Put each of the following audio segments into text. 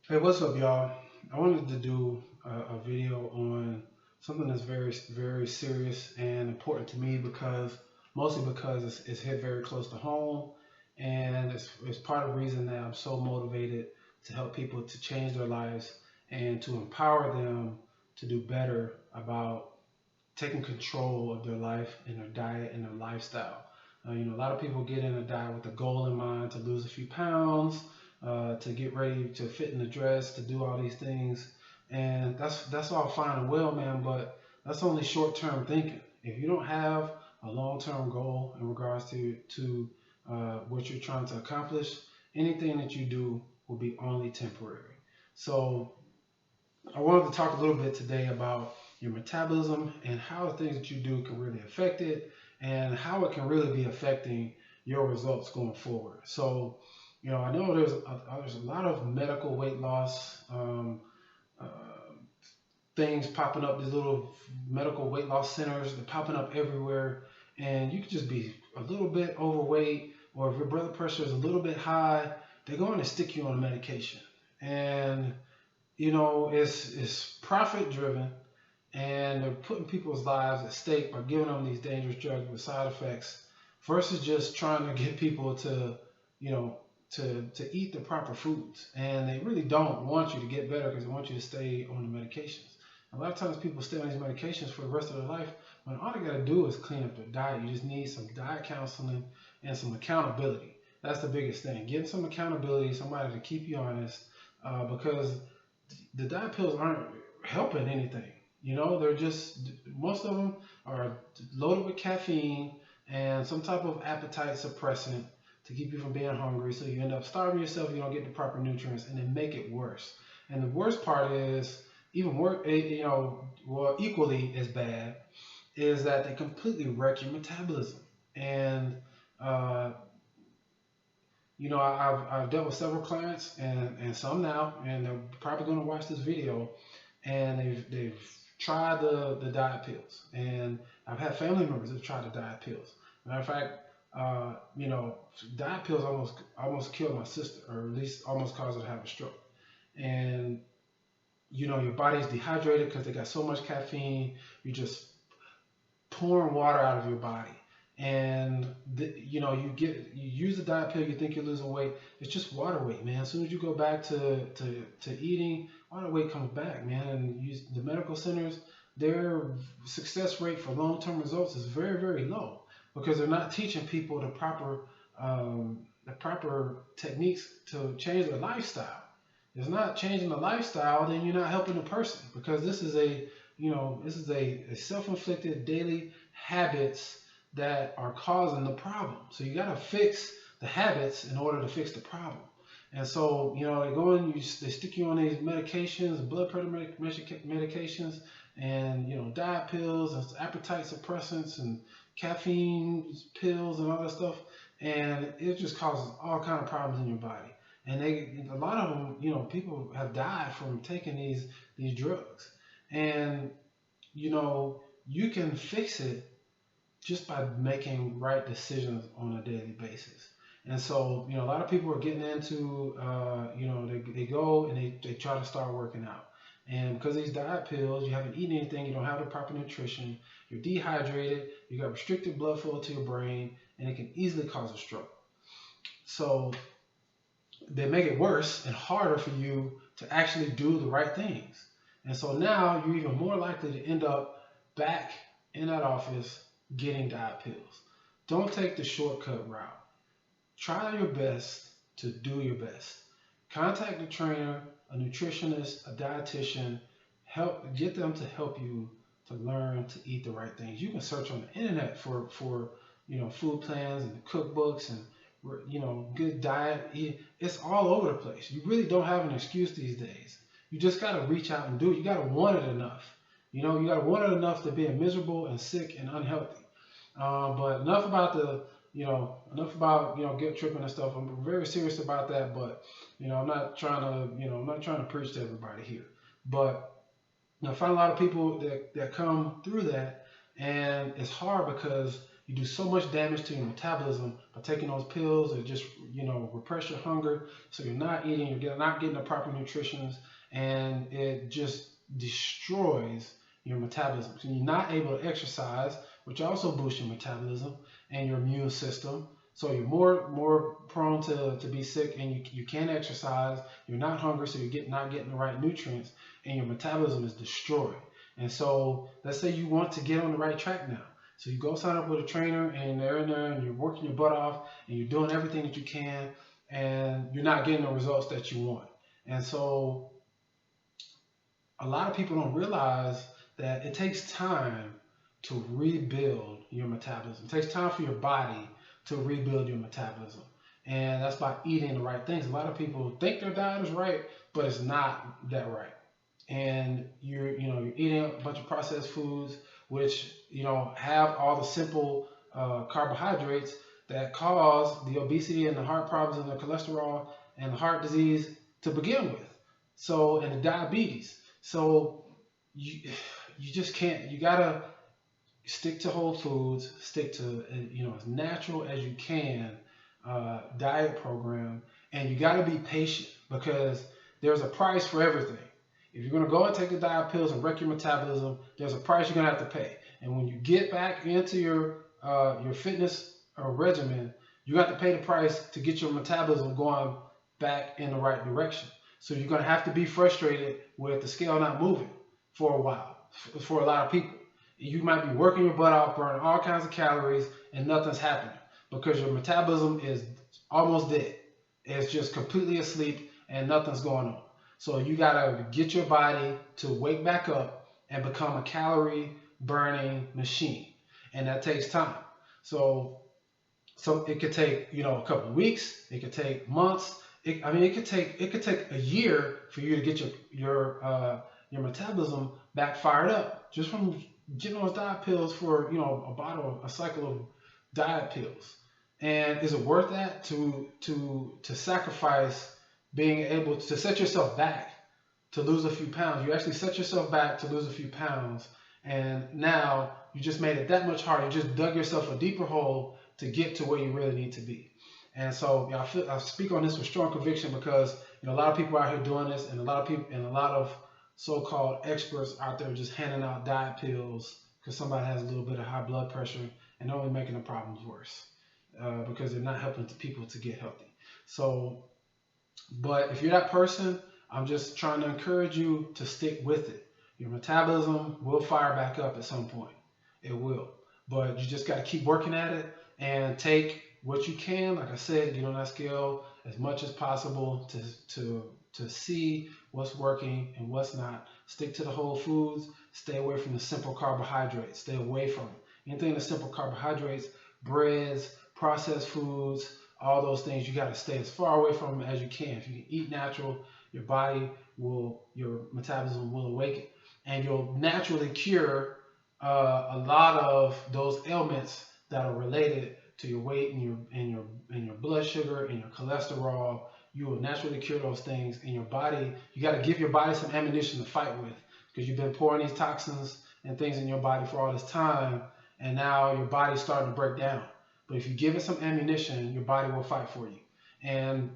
Hey, what's up, y'all? I wanted to do a video on something that's very serious and important to me mostly because it's hit very close to home, and it's part of the reason that I'm so motivated to help people to change their lives and to empower them to do better about taking control of their life and their diet and their lifestyle. A lot of people get in a diet with a goal in mind to lose a few pounds, to get ready to fit in the dress, to do all these things, and that's all fine and well, man. But that's only short-term thinking. If you don't have a long-term goal in regards to what you're trying to accomplish, anything that you do will be only temporary. So I wanted to talk a little bit today about your metabolism and how the things that you do can really affect it and how it can really be affecting your results going forward. So, I know there's a lot of medical weight loss uh, things popping up, these little medical weight loss centers, they're popping up everywhere. And you could just be a little bit overweight, or if your blood pressure is a little bit high, they're going to stick you on a medication. And it's profit driven, and they're putting people's lives at stake by giving them these dangerous drugs with side effects, versus just trying to get people to, you know, to eat the proper foods. And they really don't want you to get better because they want you to stay on the medications. A lot of times people stay on these medications for the rest of their life when all they got to do is clean up their diet. You just need some diet counseling and some accountability. That's the biggest thing. Getting some accountability, somebody to keep you honest, because the diet pills aren't helping anything. They're just, most of them are loaded with caffeine and some type of appetite suppressant to keep you from being hungry. So you end up starving yourself. You don't get the proper nutrients, and they make it worse. And the worst part is even worse. Well, equally as bad is that they completely wreck your metabolism. And uh, I've dealt with several clients and some now, and they're probably going to watch this video, and they've tried the diet pills, and I've had family members that have tried the diet pills. Matter of fact, diet pills almost killed my sister, or at least almost caused her to have a stroke. And your body's dehydrated because they got so much caffeine. You're just pouring water out of your body. And you use the diet pill, you think you're losing weight, it's just water weight, man. As soon as you go back to eating, all the weight comes back, man. And the medical centers, their success rate for long-term results is very low because they're not teaching people the proper techniques to change their lifestyle. If it's not changing the lifestyle, then you're not helping the person, because this is a self-inflicted daily habits that are causing the problem. So you got to fix the habits in order to fix the problem. And so, they go in, they stick you on these medications, blood pressure medications, and diet pills and appetite suppressants and caffeine pills and all that stuff, and it just causes all kind of problems in your body. And a lot of them, people have died from taking these drugs. And you can fix it just by making right decisions on a daily basis. And so, a lot of people are getting into, they go and they try to start working out. And because of these diet pills, you haven't eaten anything, you don't have the proper nutrition, you're dehydrated, you got restricted blood flow to your brain, and it can easily cause a stroke. So they make it worse and harder for you to actually do the right things. And so now you're even more likely to end up back in that office getting diet pills. Don't take the shortcut route. Try your best to do your best. Contact a trainer, a nutritionist, a dietitian. Get them to help you to learn to eat the right things. You can search on the internet for food plans and cookbooks and good diet. It's all over the place. You really don't have an excuse these days. You just got to reach out and do it. You got to want it enough. You got to want it enough to be miserable and sick and unhealthy. But enough about guilt tripping and stuff. I'm very serious about that, but I'm not trying to preach to everybody here. But I find a lot of people that come through that, and it's hard because You do so much damage to your metabolism by taking those pills that just, repress your hunger. So you're not eating, you're not getting the proper nutrition, and it just destroys your metabolism. So you're not able to exercise, which also boosts your metabolism and your immune system. So you're more prone to be sick, and you can't exercise. You're not hungry, so you're not getting the right nutrients, and your metabolism is destroyed. And so let's say you want to get on the right track now. So you go sign up with a trainer, and they're in there, and you're working your butt off, and you're doing everything that you can, and you're not getting the results that you want. And so a lot of people don't realize that it takes time to rebuild your metabolism. It takes time for your body to rebuild your metabolism. And that's by eating the right things. A lot of people think their diet is right, but it's not that right. And you're eating a bunch of processed foods, which have all the simple carbohydrates that cause the obesity and the heart problems and the cholesterol and the heart disease to begin with. So, and the diabetes. So you just can't. You gotta stick to whole foods. Stick to as natural as you can diet program, and you gotta be patient because there's a price for everything. If you're gonna go and take the diet pills and wreck your metabolism, there's a price you're gonna have to pay. And when you get back into your fitness regimen, you have to pay the price to get your metabolism going back in the right direction. So you're going to have to be frustrated with the scale not moving for a while, for a lot of people. You might be working your butt off, burning all kinds of calories, and nothing's happening because your metabolism is almost dead. It's just completely asleep and nothing's going on. So you got to get your body to wake back up and become a calorie burning machine. And that takes time. So it could take, a couple of weeks. It could take months. It could take a year for you to get your metabolism back fired up just from getting those diet pills for a cycle of diet pills. And is it worth that to sacrifice being able to set yourself back to lose a few pounds? You actually set yourself back to lose a few pounds, and now you just made it that much harder. You just dug yourself a deeper hole to get to where you really need to be. And so I speak on this with strong conviction because a lot of people out here doing this, and a lot of so-called experts out there just handing out diet pills because somebody has a little bit of high blood pressure, and they're only making the problems worse because they're not helping people to get healthy. So, but if you're that person, I'm just trying to encourage you to stick with it. Your metabolism will fire back up at some point. It will, but you just got to keep working at it and take what you can, like I said, get on that scale as much as possible to see what's working and what's not. Stick to the whole foods. Stay away from the simple carbohydrates. Stay away from it. Anything that's simple carbohydrates, breads, processed foods, all those things, you got to stay as far away from them as you can. If you can eat natural, your metabolism will awaken, and you'll naturally cure a lot of those ailments that are related to your weight and your blood sugar and your cholesterol. You will naturally cure those things in your body. You got to give your body some ammunition to fight with because you've been pouring these toxins and things in your body for all this time, and now your body's starting to break down. But if you give it some ammunition, your body will fight for you. And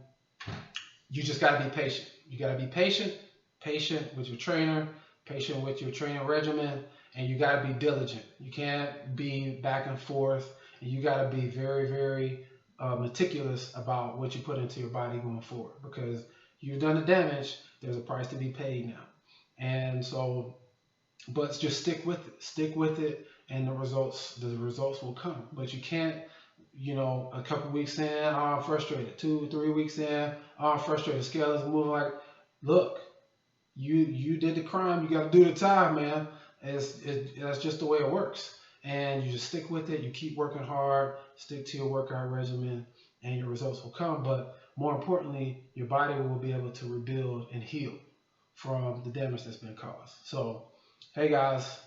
you just got to be patient. You got to be patient with your trainer, patient with your training regimen, and you got to be diligent. You can't be back and forth. And you got to be very, very meticulous about what you put into your body going forward because you've done the damage. There's a price to be paid now. And so, but just stick with it, and the results will come. But you can't, a couple weeks in, oh, I'm frustrated. 2-3 weeks in, oh, I'm frustrated. The scale isn't moving. Like, look, you did the crime. You got to do the time, man. That's just the way it works. And you just stick with it. You keep working hard, stick to your workout regimen, and your results will come. But more importantly, your body will be able to rebuild and heal from the damage that's been caused. So, hey guys,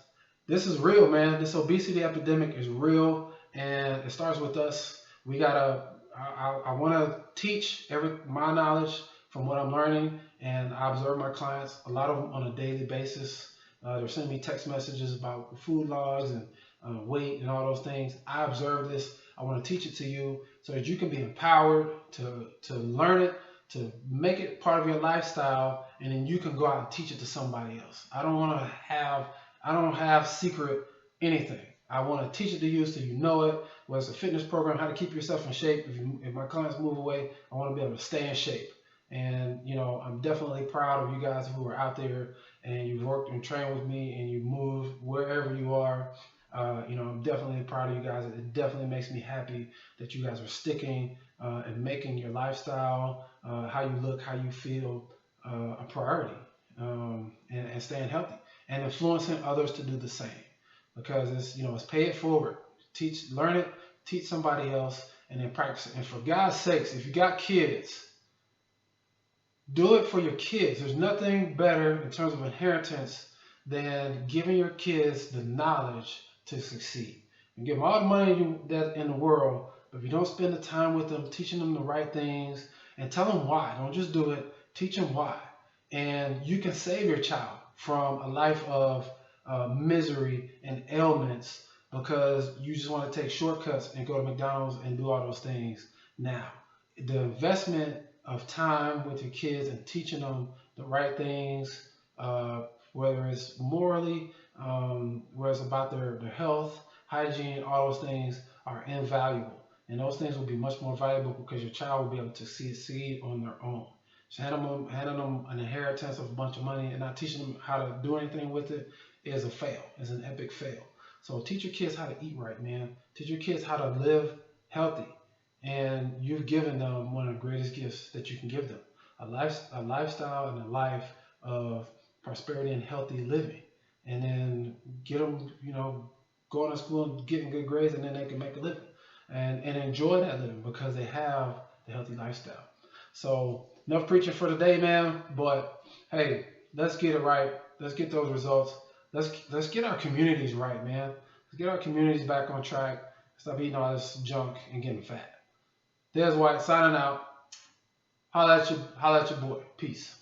this is real, man. This obesity epidemic is real, and it starts with us. I want to teach my knowledge from what I'm learning, and I observe my clients, a lot of them on a daily basis. They're sending me text messages about food logs and weight and all those things. I observe this. I want to teach it to you so that you can be empowered to learn it, to make it part of your lifestyle, and then you can go out and teach it to somebody else. I don't have secret anything. I want to teach it to you so you know it. Whether it's a fitness program, how to keep yourself in shape. If my clients move away, I want to be able to stay in shape. And I'm definitely proud of you guys who are out there and you've worked and trained with me and you move wherever you are. I'm definitely proud of you guys. It definitely makes me happy that you guys are sticking and making your lifestyle, how you look, how you feel, a priority, and staying healthy and influencing others to do the same. Because it's pay it forward, learn it, teach somebody else, and then practice it. And for God's sakes, if you got kids, do it for your kids. There's nothing better in terms of inheritance than giving your kids the knowledge to succeed. You give them all the money in the world, but if you don't spend the time with them, teaching them the right things, and tell them why. Don't just do it. Teach them why. And you can save your child from a life of misery and ailments because you just want to take shortcuts and go to McDonald's and do all those things now. The investment of time with your kids and teaching them the right things, whether it's morally, whether it's about their health, hygiene, all those things are invaluable. And those things will be much more valuable because your child will be able to succeed on their own. So handing them an inheritance of a bunch of money and not teaching them how to do anything with it is a fail, is an epic fail. So teach your kids how to eat right, man. Teach your kids how to live healthy. And you've given them one of the greatest gifts that you can give them, a lifestyle and a life of prosperity and healthy living. And then get them, going to school and getting good grades, and then they can make a living and enjoy that living because they have the healthy lifestyle. So enough preaching for today, man. But hey, let's get it right. Let's get those results. Let's get our communities right, man. Let's get our communities back on track. Stop eating all this junk and getting fat. There's White signing out. Holla at your boy. Peace.